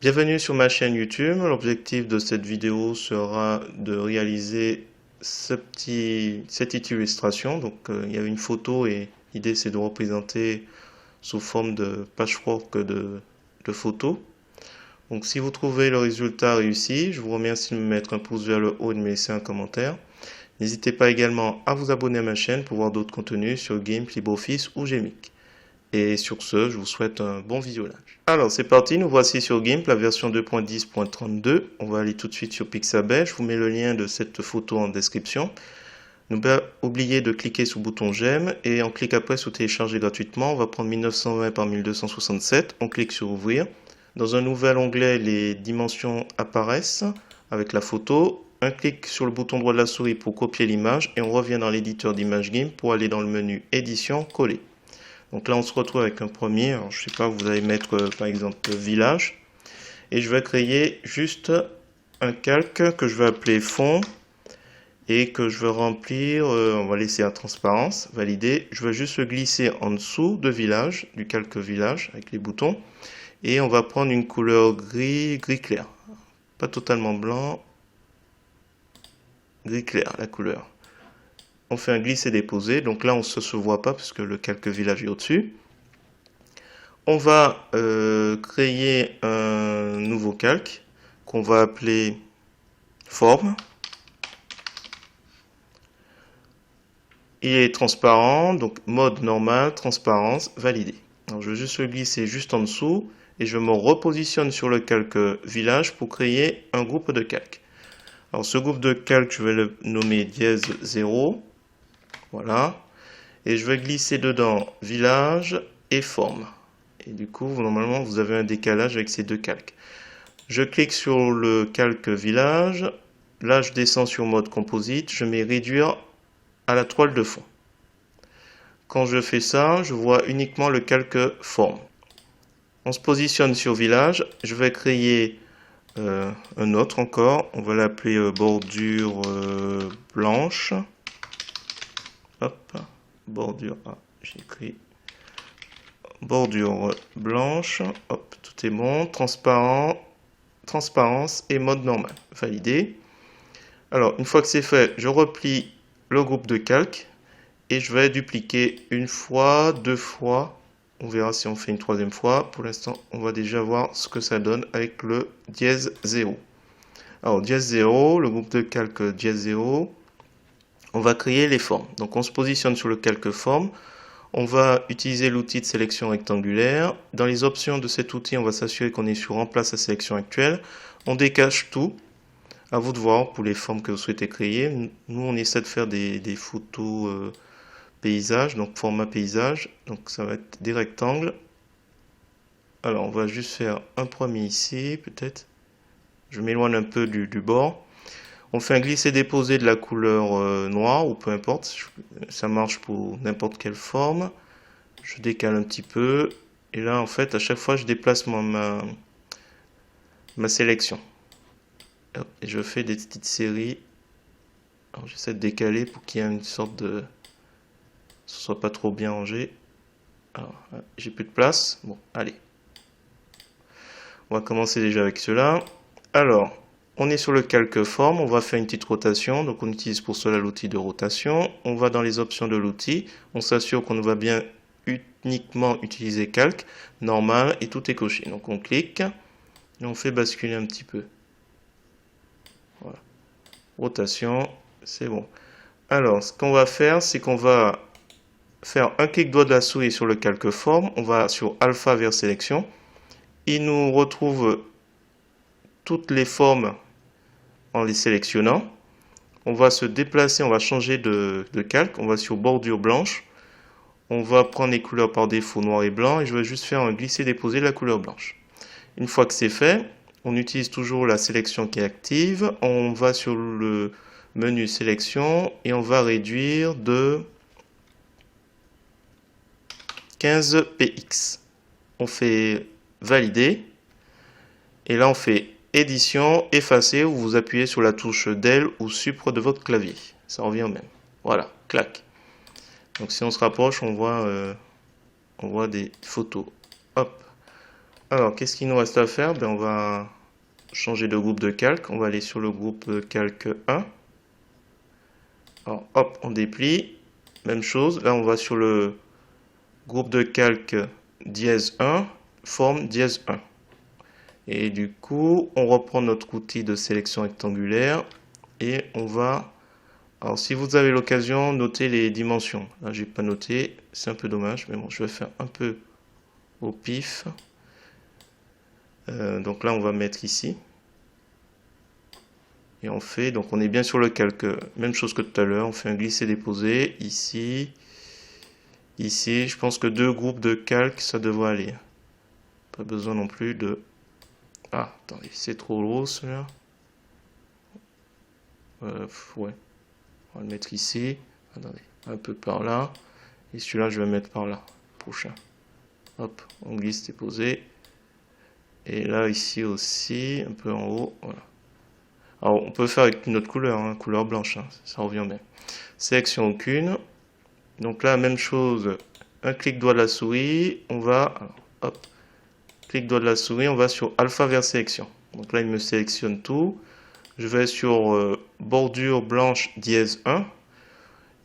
Bienvenue sur ma chaîne YouTube. L'objectif de cette vidéo sera de réaliser cette illustration. Donc il y a une photo et l'idée c'est de représenter sous forme de patchwork de photos. Donc si vous trouvez le résultat réussi, je vous remercie de me mettre un pouce vers le haut et de me laisser un commentaire. N'hésitez pas également à vous abonner à ma chaîne pour voir d'autres contenus sur GIMP, LibreOffice ou Gmic. Et sur ce, je vous souhaite un bon visionnage. Alors c'est parti, nous voici sur GIMP, la version 2.10.32. On va aller tout de suite sur Pixabay. Je vous mets le lien de cette photo en description. N'oubliez pas oublier de cliquer sur le bouton j'aime et on clique après sur télécharger gratuitement. On va prendre 1920 par 1267. On clique sur ouvrir. Dans un nouvel onglet, les dimensions apparaissent avec la photo. Un clic sur le bouton droit de la souris pour copier l'image et on revient dans l'éditeur d'image GIMP pour aller dans le menu édition, coller. Donc là, on se retrouve avec un premier. Alors, je sais pas, vous allez mettre par exemple village. Et je vais créer juste un calque que je vais appeler fond et que je vais remplir. On va laisser à transparence, valider. Je vais juste le glisser en dessous de village, du calque village avec les boutons. Et on va prendre une couleur gris clair. Pas totalement blanc. Gris clair, la couleur. On fait un glisser-déposer, donc là on ne se voit pas puisque le calque village est au-dessus. On va créer un nouveau calque qu'on va appeler forme. Il est transparent, donc mode normal, transparence, validé. Alors je vais juste le glisser juste en dessous et je me repositionne sur le calque village pour créer un groupe de calques. Alors ce groupe de calques, je vais le nommer dièse 0. Voilà. Et je vais glisser dedans village et forme. Et du coup, normalement, vous avez un décalage avec ces deux calques. Je clique sur le calque village. Là, je descends sur mode composite. Je mets réduire à la toile de fond. Quand je fais ça, je vois uniquement le calque forme. On se positionne sur village. Je vais créer un autre encore. On va l'appeler bordure blanche. Hop. Bordure, j'ai écrit bordure blanche, hop, tout est bon, transparent, transparence et mode normal, validé. Alors, une fois que c'est fait, je replie le groupe de calque et je vais dupliquer une fois, deux fois, on verra si on fait une troisième fois. Pour l'instant, on va déjà voir ce que ça donne avec le dièse 0. Alors, dièse 0, le groupe de calque dièse 0, on va créer les formes. Donc on se positionne sur le calque forme. On va utiliser l'outil de sélection rectangulaire. Dans les options de cet outil, on va s'assurer qu'on est sur remplace la sélection actuelle. On décache tout. À vous de voir pour les formes que vous souhaitez créer. Nous, on essaie de faire des photos paysages, donc format paysage. Donc ça va être des rectangles. Alors on va juste faire un premier ici, peut-être. Je m'éloigne un peu du bord. On fait un glisser-déposer de la couleur noire ou peu importe, ça marche pour n'importe quelle forme. Je décale un petit peu et là en fait à chaque fois je déplace ma sélection. Et je fais des petites séries. Alors j'essaie de décaler pour qu'il y ait une sorte de... ce soit pas trop bien rangé. Alors j'ai plus de place. Bon, allez. On va commencer déjà avec cela. Alors, on est sur le calque forme, on va faire une petite rotation, donc on utilise pour cela l'outil de rotation. On va dans les options de l'outil, on s'assure qu'on va bien uniquement utiliser calque, normal, et tout est coché. Donc on clique, et on fait basculer un petit peu. Voilà. Rotation, c'est bon. Alors, ce qu'on va faire, c'est qu'on va faire un clic droit de la souris sur le calque forme, on va sur alpha vers sélection. Il nous retrouve toutes les formes en les sélectionnant. On va se déplacer, on va changer de calque, on va sur bordure blanche. On va prendre les couleurs par défaut noir et blanc et je vais juste faire un glisser-déposer de la couleur blanche. Une fois que c'est fait, on utilise toujours la sélection qui est active. On va sur le menu sélection et on va réduire de 15 px. On fait valider et là on fait édition, effacer, ou vous appuyez sur la touche del ou supre de votre clavier. Ça revient au même. Voilà, clac. Donc si on se rapproche, on voit des photos. Hop. Alors, qu'est-ce qu'il nous reste à faire? Ben, on va changer de groupe de calque. On va aller sur le groupe calque 1. Alors, hop, on déplie. Même chose. Là, on va sur le groupe de calque dièse 1, forme dièse 1. Et du coup, on reprend notre outil de sélection rectangulaire et on va... Alors, si vous avez l'occasion, notez les dimensions. Là, j'ai pas noté, c'est un peu dommage, mais bon, je vais faire un peu au pif. Donc là, on va mettre ici. Et on fait, donc on est bien sur le calque. Même chose que tout à l'heure, on fait un glisser-déposer ici. Ici, je pense que 2 groupes de calque, ça devrait aller. Pas besoin non plus de... Ah, attendez, c'est trop lourd celui-là. Ouais, on va le mettre ici. Attendez, un peu par là. Et celui-là, je vais le mettre par là. Prochain. Hop, on glisse, déposer. Et là, ici aussi, un peu en haut. Voilà. Alors, on peut faire avec une autre couleur, hein, couleur blanche. Hein, ça revient bien. Sélection aucune. Donc là, même chose. Un clic droit de la souris. On va... Alors, hop. Clic droit de la souris. On va sur alpha vers sélection. Donc là, il me sélectionne tout. Je vais sur bordure blanche dièse 1.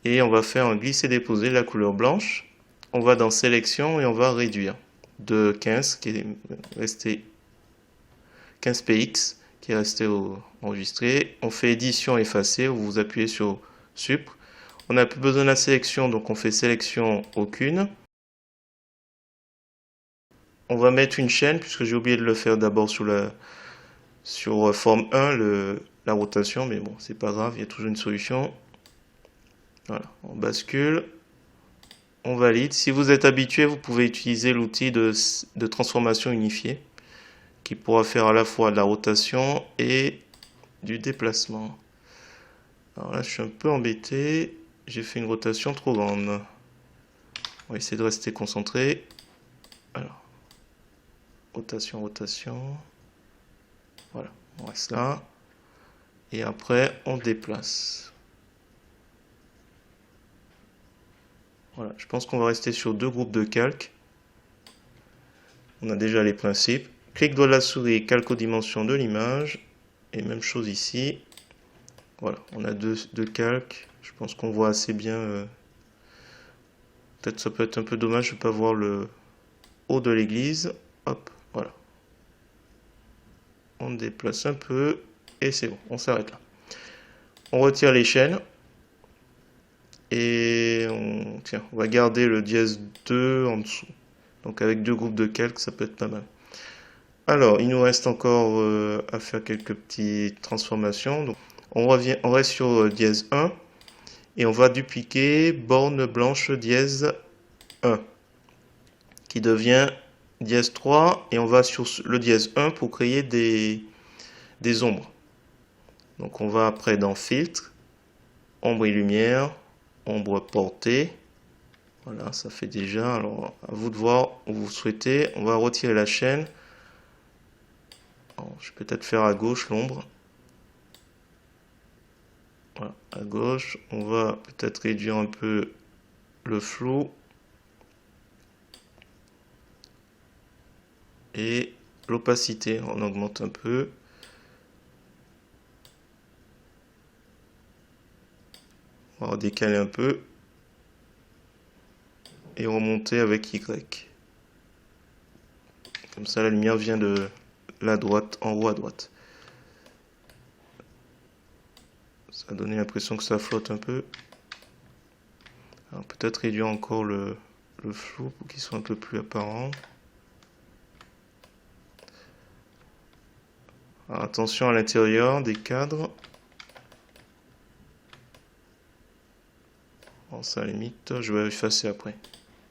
Et on va faire un glisser-déposer de la couleur blanche. On va dans sélection et on va réduire de 15 qui est resté 15 px qui est resté enregistré. On fait édition effacer, vous appuyez sur sup. On n'a plus besoin de la sélection, donc on fait sélection aucune. On va mettre une chaîne puisque j'ai oublié de le faire d'abord sur forme 1 la rotation, mais bon, c'est pas grave, il y a toujours une solution. Voilà, on bascule. On valide. Si vous êtes habitué, vous pouvez utiliser l'outil de transformation unifiée qui pourra faire à la fois de la rotation et du déplacement. Alors là, je suis un peu embêté. J'ai fait une rotation trop grande. On va essayer de rester concentré. Alors, rotation, rotation. Voilà, on reste là. Et après, on déplace. Voilà, je pense qu'on va rester sur 2 groupes de calque. On a déjà les principes. Clic droit de la souris, calque aux dimensions de l'image. Et même chose ici. Voilà, on a deux calques. Je pense qu'on voit assez bien. Peut-être ça peut être un peu dommage de ne pas voir le haut de l'église. Hop, voilà. On déplace un peu. Et c'est bon, on s'arrête là. On retire les chaînes. Et tiens, on va garder le dièse 2 en dessous. Donc avec 2 groupes de calques, ça peut être pas mal. Alors, il nous reste encore à faire quelques petites transformations. Donc, on reste sur dièse 1 et on va dupliquer borne blanche dièse 1 qui devient dièse 3 et on va sur le dièse 1 pour créer des ombres. Donc, on va après dans filtre, ombre et lumière, ombre portée. Voilà, ça fait déjà. Alors, à vous de voir où vous souhaitez. On va retirer la chaîne. Alors, je vais peut-être faire à gauche l'ombre. Voilà, à gauche, on va peut-être réduire un peu le flou et l'opacité, on augmente un peu. On va décaler un peu et remonter avec Y. Comme ça, la lumière vient de la droite, en haut à droite. Ça a donné l'impression que ça flotte un peu. Alors peut-être réduire encore le flou pour qu'il soit un peu plus apparent. Alors, attention à l'intérieur des cadres. Bon, ça à la limite, je vais effacer après.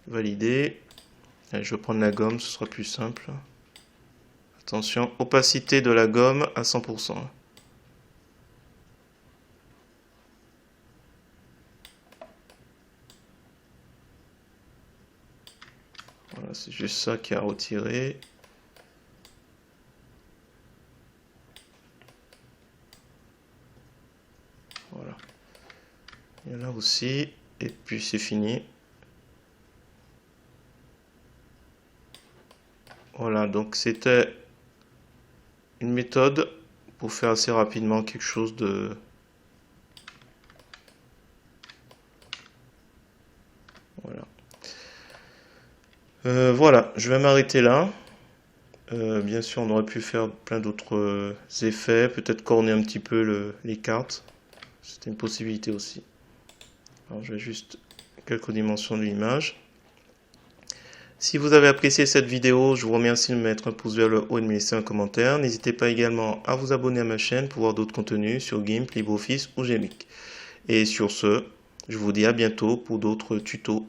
Valider. Allez, je vais prendre la gomme, ce sera plus simple. Attention, opacité de la gomme à 100%. Voilà, c'est juste ça qui a retiré. Voilà. Et là aussi. Et puis c'est fini. Voilà. Voilà, donc c'était une méthode pour faire assez rapidement quelque chose de... Voilà. Voilà, je vais m'arrêter là. Bien sûr, on aurait pu faire plein d'autres effets, peut-être corner un petit peu les cartes. C'était une possibilité aussi. Alors, je vais juste quelques dimensions de l'image. Si vous avez apprécié cette vidéo, je vous remercie de mettre un pouce vers le haut et de me laisser un commentaire. N'hésitez pas également à vous abonner à ma chaîne pour voir d'autres contenus sur GIMP, LibreOffice ou Gmix. Et sur ce, je vous dis à bientôt pour d'autres tutos.